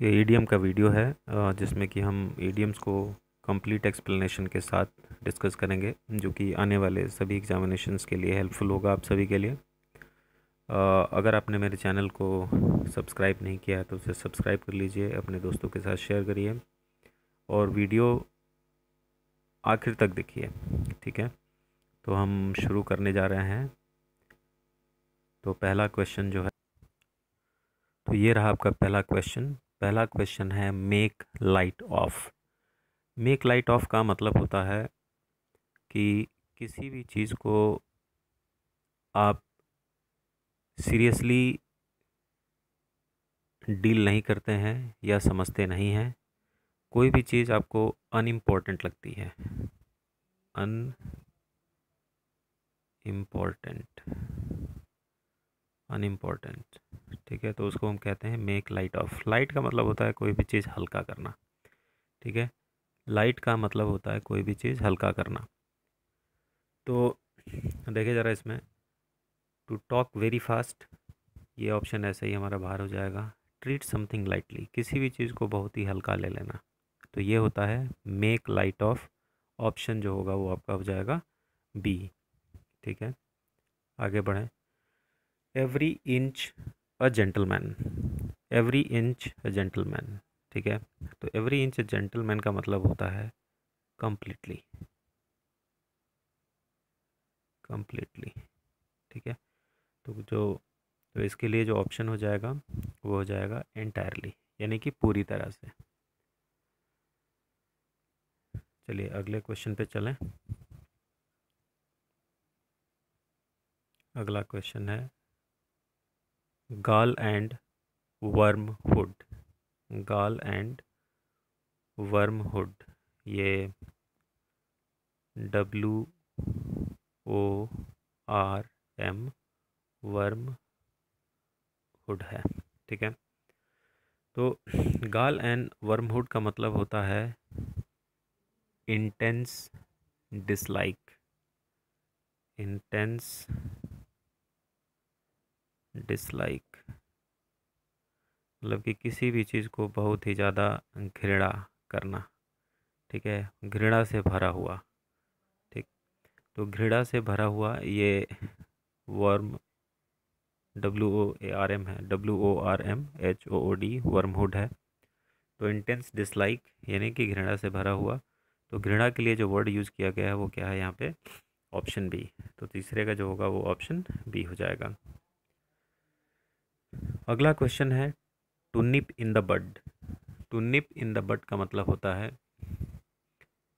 ये ईडीएम का वीडियो है जिसमें कि हम ईडीएम्स को कंप्लीट एक्सप्लेनेशन के साथ डिस्कस करेंगे, जो कि आने वाले सभी एग्जामिनेशंस के लिए हेल्पफुल होगा आप सभी के लिए। अगर आपने मेरे चैनल को सब्सक्राइब नहीं किया है तो उसे सब्सक्राइब कर लीजिए, अपने दोस्तों के साथ शेयर करिए और वीडियो आखिर तक देखिए। ठीक है, तो हम शुरू करने जा रहे हैं। तो पहला क्वेश्चन जो है, तो ये रहा आपका पहला क्वेश्चन। पहला क्वेश्चन है make light of. Make light of का मतलब होता है कि किसी भी चीज़ को आप सीरियसली डील नहीं करते हैं या समझते नहीं हैं। कोई भी चीज़ आपको अनइम्पोर्टेंट लगती है, अनइम्पोर्टेंट, अनइम्पोर्टेंट। ठीक है, तो उसको हम कहते हैं मेक लाइट ऑफ। लाइट का मतलब होता है कोई भी चीज़ हल्का करना। ठीक है, लाइट का मतलब होता है कोई भी चीज़ हल्का करना। तो देखिए ज़रा इसमें, टू टॉक वेरी फास्ट, ये ऑप्शन ऐसे ही हमारा बाहर हो जाएगा। ट्रीट समथिंग लाइटली, किसी भी चीज़ को बहुत ही हल्का ले लेना, तो ये होता है मेक लाइट ऑफ। ऑप्शन जो होगा वो आपका हो जाएगा बी। ठीक है, आगे बढ़ें। Every inch a gentleman, every inch a gentleman. ठीक है, तो एवरी इंच अ जेंटलमैन का मतलब होता है कम्प्लीटली, कम्प्लीटली। ठीक है, तो इसके लिए जो ऑप्शन हो जाएगा वो हो जाएगा एंटायरली, यानी कि पूरी तरह से। चलिए अगले क्वेश्चन पे चलें। अगला क्वेश्चन है गॉल एंड वर्महुड। गॉल एंड वर्महुड, ये WORM, वर्महुड है। ठीक है, तो गॉल एंड वर्महुड का मतलब होता है इंटेंस डिसलाइक, इंटेंस डिसलाइक, मतलब कि किसी भी चीज़ को बहुत ही ज़्यादा घृणा करना। ठीक है, घृणा से भरा हुआ। ठीक, तो घृणा से भरा हुआ ये वर्म, WOARM है, WORMHOOD, वर्महुड है। तो इंटेंस डिसलाइक यानी कि घृणा से भरा हुआ। तो घृणा के लिए जो वर्ड यूज़ किया गया है वो क्या है यहाँ पे? Option B. तो तीसरे का जो होगा वो ऑप्शन बी हो जाएगा। अगला क्वेश्चन है to nip in the bud. To nip in the bud का मतलब होता है,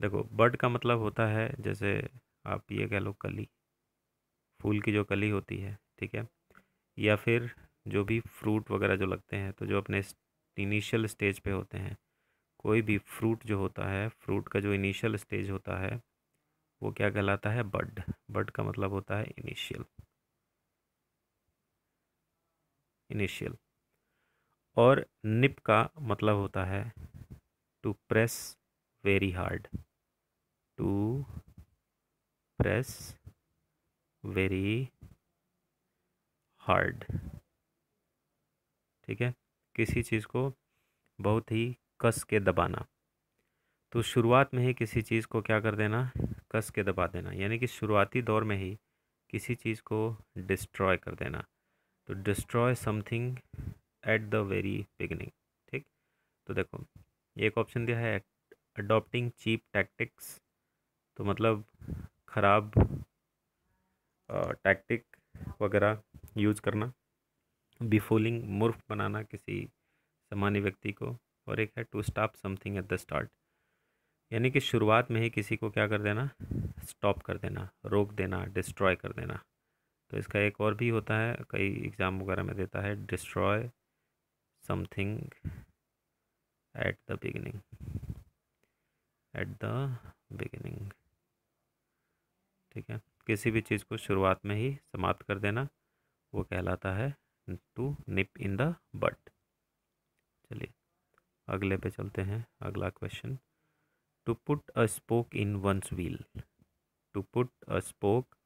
देखो बड का मतलब होता है जैसे आप ये कह लो कली, फूल की जो कली होती है। ठीक है, या फिर जो भी फ्रूट वगैरह जो लगते हैं, तो जो अपने इनिशियल स्टेज पे होते हैं, कोई भी फ्रूट जो होता है, फ्रूट का जो इनिशियल स्टेज होता है वो क्या कहलाता है? बड। बड का मतलब होता है इनिशियल, इनिशियल। और निप का मतलब होता है to press very hard, to press very hard. ठीक है, किसी चीज़ को बहुत ही कस के दबाना। तो शुरुआत में ही किसी चीज़ को क्या कर देना? कस के दबा देना, यानी कि शुरुआती दौर में ही किसी चीज़ को डिस्ट्रॉय कर देना। तो destroy something at the very beginning. ठीक, तो देखो एक ऑप्शन दिया है अडॉप्टिंग चीप टैक्टिक्स, तो मतलब ख़राब टैक्टिक वगैरह यूज़ करना। बिफोलिंग, मूर्ख बनाना किसी सामान्य व्यक्ति को। और एक है to stop something at the start, यानी कि शुरुआत में ही किसी को क्या कर देना? स्टॉप कर देना, रोक देना, डिस्ट्रॉय कर देना। तो इसका एक और भी होता है, कई एग्ज़ाम वगैरह में देता है, destroy something at the beginning, at the beginning. ठीक है, किसी भी चीज़ को शुरुआत में ही समाप्त कर देना वो कहलाता है टू निप इन द बड। चलिए अगले पे चलते हैं। अगला question, to put a spoke in one's wheel. To put a spoke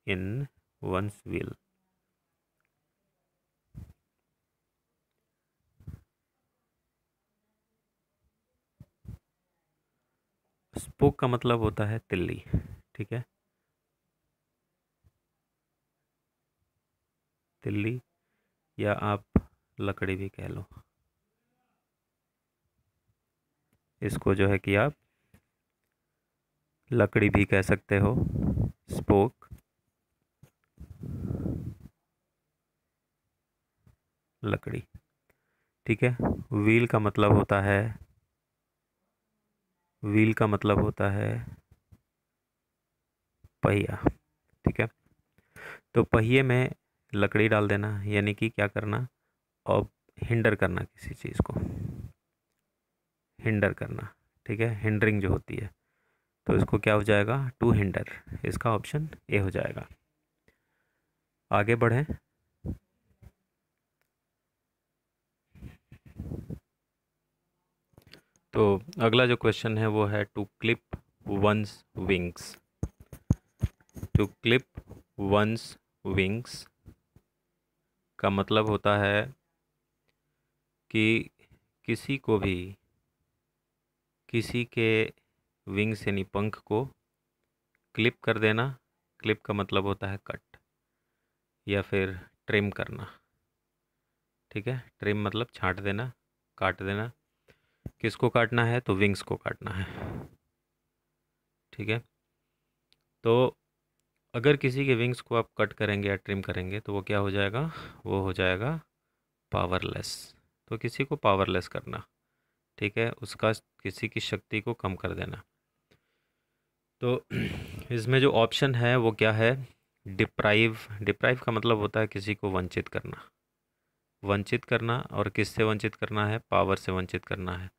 in one's wheel, spoke का मतलब होता है तिल्ली, ठीक है, तिल्ली, या आप लकड़ी भी कह लो, इसको जो है कि आप लकड़ी भी कह सकते हो, स्पोक, लकड़ी, ठीक है। व्हील का मतलब होता है, व्हील का मतलब होता है पहिया, ठीक है। तो पहिए में लकड़ी डाल देना, यानी कि क्या करना, और हिंडर करना किसी चीज़ को, हिंडर करना, ठीक है, हिंडरिंग जो होती है, तो इसको क्या हो जाएगा, टू हिंडर, इसका ऑप्शन ए हो जाएगा। आगे बढ़ें। तो अगला जो क्वेश्चन है वो है to clip one's wings. To clip one's wings का मतलब होता है कि किसी को भी, किसी के विंग्स यानी पंख को क्लिप कर देना। क्लिप का मतलब होता है कट या फिर ट्रिम करना, ठीक है। ट्रिम मतलब छांट देना, काट देना। किसको काटना है, तो विंग्स को काटना है, ठीक है। तो अगर किसी के विंग्स को आप कट करेंगे या ट्रिम करेंगे तो वो क्या हो जाएगा, वो हो जाएगा पावरलेस। तो किसी को पावरलेस करना, ठीक है, उसका किसी की शक्ति को कम कर देना। तो इसमें जो ऑप्शन है वो क्या है, डिप्राइव। डिप्राइव का मतलब होता है किसी को वंचित करना, वंचित करना, और किससे वंचित करना है, पावर से वंचित करना है,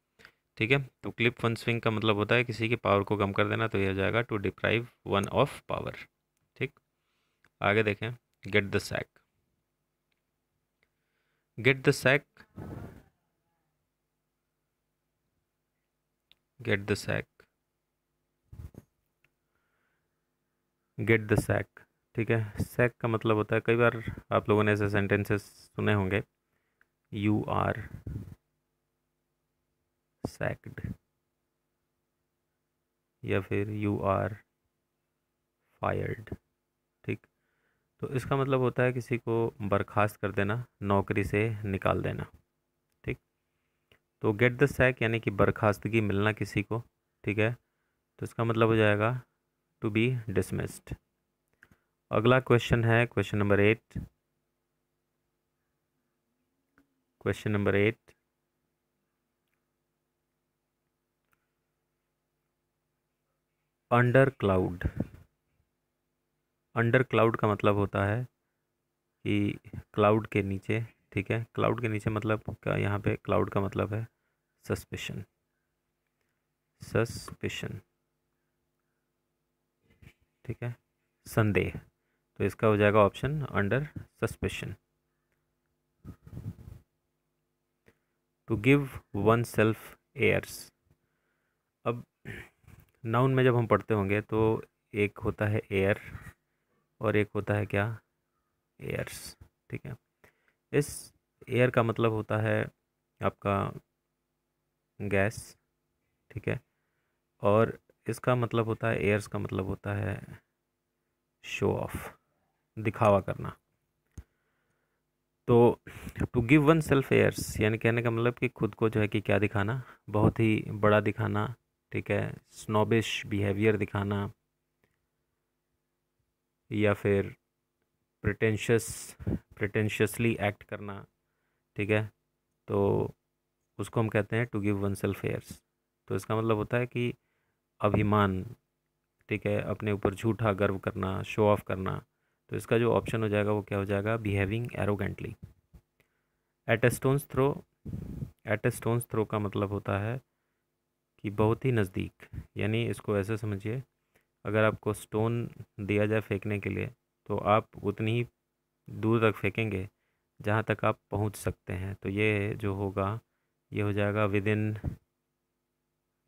ठीक है। तो क्लिप वन स्विंग का मतलब होता है किसी की पावर को कम कर देना, तो ये हो जाएगा to deprive one of power, ठीक। आगे देखें, get the sack. Get the sack, get the sack, get the sack, ठीक है। सैक का मतलब होता है, कई बार आप लोगों ने ऐसे सेंटेंसेस सुने होंगे, यू आर सैक्ड, या फिर यू आर फायर्ड, ठीक। तो इसका मतलब होता है किसी को बर्खास्त कर देना, नौकरी से निकाल देना, ठीक। तो गेट द सैक यानी कि बर्खास्तगी मिलना किसी को, ठीक है। तो इसका मतलब हो जाएगा टू बी डिसमिस्ड। अगला क्वेश्चन है question number 8। Question number 8, under cloud. Under cloud का मतलब होता है कि क्लाउड के नीचे, ठीक है। क्लाउड के नीचे मतलब क्या, यहाँ पे क्लाउड का मतलब है सस्पिशन, सस्पिशन, ठीक है, संदेह। तो इसका हो जाएगा option under suspicion. To give oneself airs. अब नाउन में जब हम पढ़ते होंगे तो एक होता है एयर और एक होता है क्या, एयर्स, ठीक है। इस एयर का मतलब होता है आपका गैस, ठीक है, और इसका मतलब होता है, एयर्स का मतलब होता है शो ऑफ, दिखावा करना। तो to give oneself airs यानी कहने का मतलब कि खुद को जो है कि क्या दिखाना, बहुत ही बड़ा दिखाना, ठीक है, स्नोबिश बिहेवियर दिखाना, या फिर प्रिटेंशियस, प्रिटेंशियसली एक्ट करना, ठीक है। तो उसको हम कहते हैं to give oneself airs. तो इसका मतलब होता है कि अभिमान, ठीक है, अपने ऊपर झूठा गर्व करना, शो ऑफ करना। तो इसका जो ऑप्शन हो जाएगा वो क्या हो जाएगा, बिहेविंग एरोगेंटली। एट ए स्टोन्स थ्रो, एट ए स्टोन्स थ्रो का मतलब होता है कि बहुत ही नज़दीक, यानी इसको ऐसे समझिए, अगर आपको स्टोन दिया जाए फेंकने के लिए तो आप उतनी ही दूर तक फेंकेंगे जहाँ तक आप पहुँच सकते हैं। तो ये जो होगा ये हो जाएगा विद इन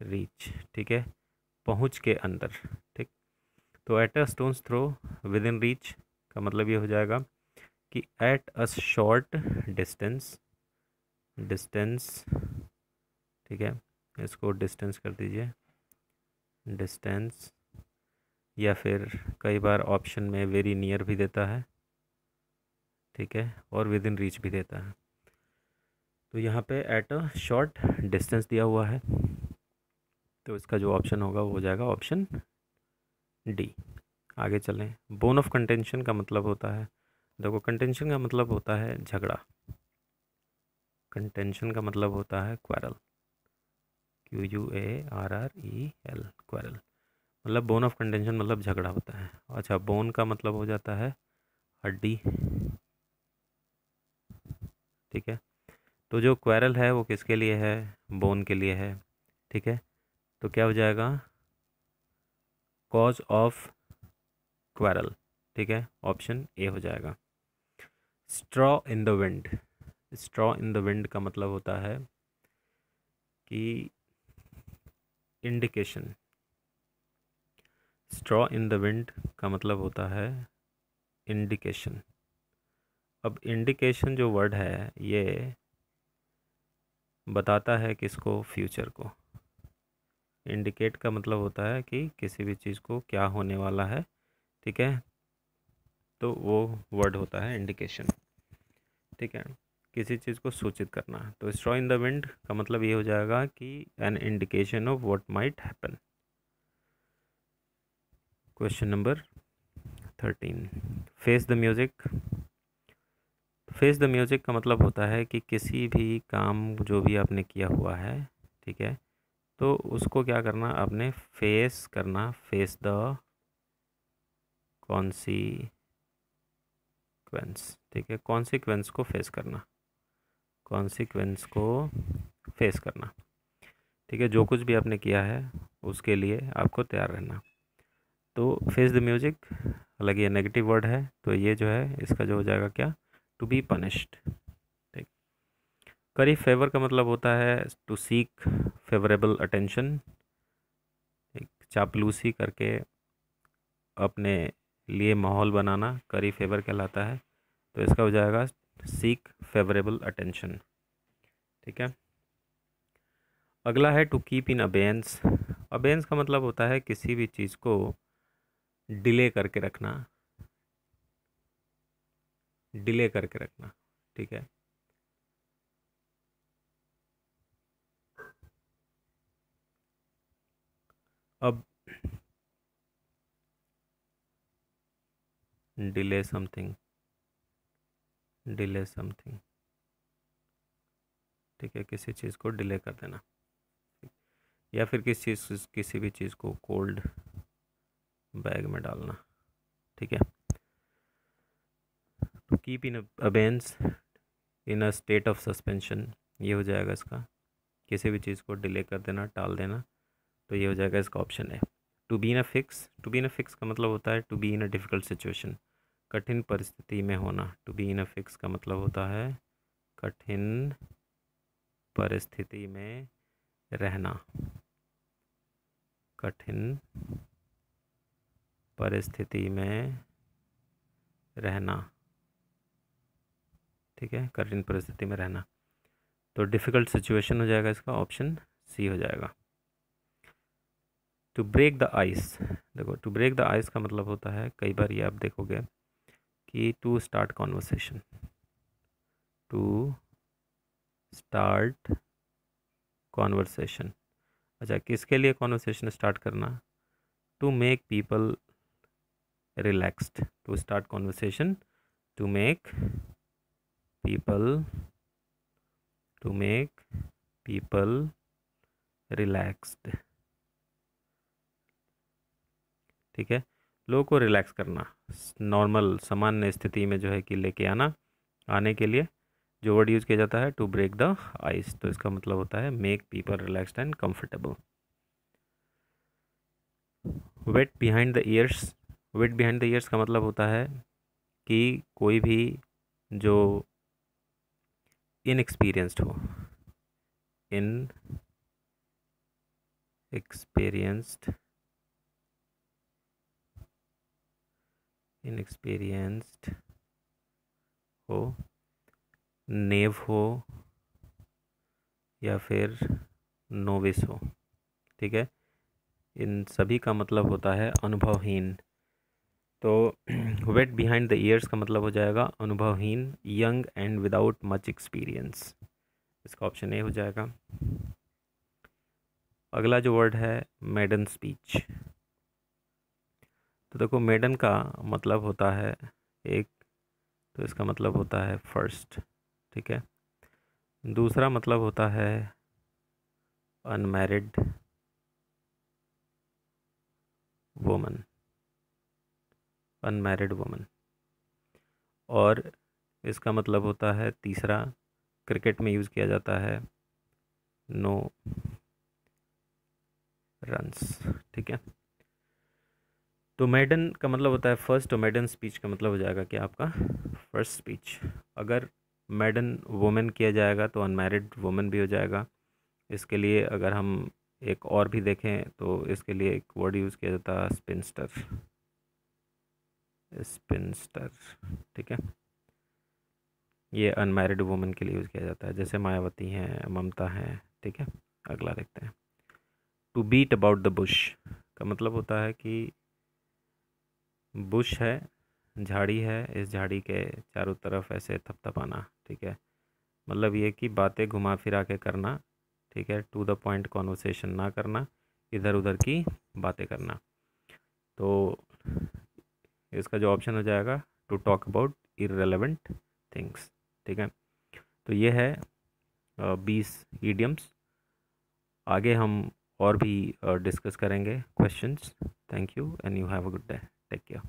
रीच, ठीक है, पहुँच के अंदर, ठीक। तो at a stone's throw within reach का मतलब ये हो जाएगा कि at a short distance, distance, ठीक है, इसको डिस्टेंस कर दीजिए, डिस्टेंस, या फिर कई बार ऑप्शन में वेरी नियर भी देता है, ठीक है, और विद इन रीच भी देता है। तो यहाँ पे एट अ शॉर्ट डिस्टेंस दिया हुआ है, तो इसका जो ऑप्शन होगा वो हो जाएगा ऑप्शन डी। आगे चलें। बोन ऑफ कंटेंशन का मतलब होता है, देखो कंटेंशन का मतलब होता है झगड़ा, कंटेंशन का मतलब होता है क्वारल, QUARREL, क्वारल। मतलब बोन ऑफ कंटेंशन मतलब झगड़ा होता है। अच्छा, बोन का मतलब हो जाता है हड्डी, ठीक है। तो जो क्वारल है वो किसके लिए है, बोन के लिए है, ठीक है। तो क्या हो जाएगा, कॉज ऑफ क्वारल, ठीक है, ऑप्शन ए हो जाएगा। Straw in the wind, straw in the wind का मतलब होता है कि indication, straw in the wind का मतलब होता है इंडिकेशन। अब इंडिकेशन जो वर्ड है ये बताता है किसको, फ्यूचर को। इंडिकेट का मतलब होता है कि किसी भी चीज़ को क्या होने वाला है, ठीक है, तो वो वर्ड होता है इंडिकेशन, ठीक है, किसी चीज़ को सूचित करना। तो स्ट्रॉ इन द विंड का मतलब ये हो जाएगा कि an indication of what might happen. Question number 13, face the music. Face the music का मतलब होता है कि किसी भी काम जो भी आपने किया हुआ है, ठीक है, तो उसको क्या करना, आपने फेस करना, फेस द कॉन्सिक्वेंस, ठीक है, कॉन्सिक्वेंस को फेस करना, कॉन्सिक्वेंस को फेस करना, ठीक है, जो कुछ भी आपने किया है उसके लिए आपको तैयार रहना। तो फेस द म्यूजिक, हालांकि ये नेगेटिव वर्ड है, तो ये जो है इसका जो हो जाएगा क्या, टू बी पनिश्ड, ठीक। करी फेवर का मतलब होता है टू सीक फेवरेबल अटेंशन, एक चापलूसी करके अपने लिए माहौल बनाना करी फेवर कहलाता है। तो इसका हो जाएगा सीक फेवरेबल अटेंशन, ठीक है। अगला है to keep in abeyance. Abeyance का मतलब होता है किसी भी चीज़ को डिले करके रखना, डिले करके रखना, ठीक है। अब डिले समथिंग, डिले समथिंग, ठीक है, किसी चीज़ को डिले कर देना, या फिर किसी भी चीज़ को कोल्ड बैग में डालना, ठीक है। To keep in abeyance in a state of suspension, ये हो जाएगा इसका, किसी भी चीज़ को डिले कर देना, टाल देना, तो ये हो जाएगा इसका ऑप्शन है। To be in a fix, to be in a fix का मतलब होता है to be in a difficult situation, कठिन परिस्थिति में होना। To be in a fix का मतलब होता है कठिन परिस्थिति में रहना, कठिन परिस्थिति में रहना, ठीक है, कठिन परिस्थिति में रहना। तो डिफ़िकल्ट सिचुएशन हो जाएगा इसका, ऑप्शन सी हो जाएगा। टू ब्रेक द आइस, देखो टू ब्रेक द आइस का मतलब होता है, कई बार ये आप देखोगे कि to start conversation, to start conversation. अच्छा, किसके लिए कॉन्वर्सेशन स्टार्ट करना, to make people relaxed, to start conversation to make people, to make people relaxed, ठीक है, लोगों को रिलैक्स करना, नॉर्मल सामान्य स्थिति में जो है कि लेके आना, आने के लिए जो वर्ड यूज़ किया जाता है टू ब्रेक द आइस, तो इसका मतलब होता है make people relaxed and comfortable. Wet behind the ears, wet behind the ears का मतलब होता है कि कोई भी जो इनएक्सपीरियंस्ड हो, इन एक्सपीरियंस्ड, इनएक्सपीरियंस्ड हो, नेव हो, या फिर नोविस हो, ठीक है, इन सभी का मतलब होता है अनुभवहीन। तो वेट बिहाइंड द ईयर्स का मतलब हो जाएगा अनुभवहीन, young and without much experience. इसका ऑप्शन ए हो जाएगा। अगला जो वर्ड है मेडन स्पीच। तो देखो मेडन का मतलब होता है एक, तो इसका मतलब होता है फर्स्ट, ठीक है। दूसरा मतलब होता है अनमैरिड वुमन, अनमैरिड वुमन। और इसका मतलब होता है तीसरा, क्रिकेट में यूज़ किया जाता है, नो रन्स, ठीक है। तो मेडन का मतलब होता है फर्स्ट, और मेडन स्पीच का मतलब हो जाएगा कि आपका फर्स्ट स्पीच। अगर मेडन वुमेन किया जाएगा तो अनमैरिड वुमन भी हो जाएगा। इसके लिए अगर हम एक और भी देखें तो इसके लिए एक वर्ड यूज़ किया जाता है स्पिंस्टर, स्पिंस्टर, ठीक है। ये अनमैरिड वुमन के लिए यूज़ किया जाता है, जैसे मायावती हैं, ममता हैं, ठीक है। अगला देखते हैं। To beat about the bush का मतलब होता है कि बुश है, झाड़ी है, इस झाड़ी के चारों तरफ ऐसे थपथपाना, ठीक है। मतलब ये कि बातें घुमा फिरा के करना, ठीक है। टू द पॉइंट कॉन्वर्सेशन ना करना, इधर उधर की बातें करना। तो इसका जो ऑप्शन हो जाएगा to talk about irrelevant things, ठीक है। तो ये है 20 ईडियम्स। आगे हम और भी डिस्कस करेंगे questions. Thank you and you have a good day, take care.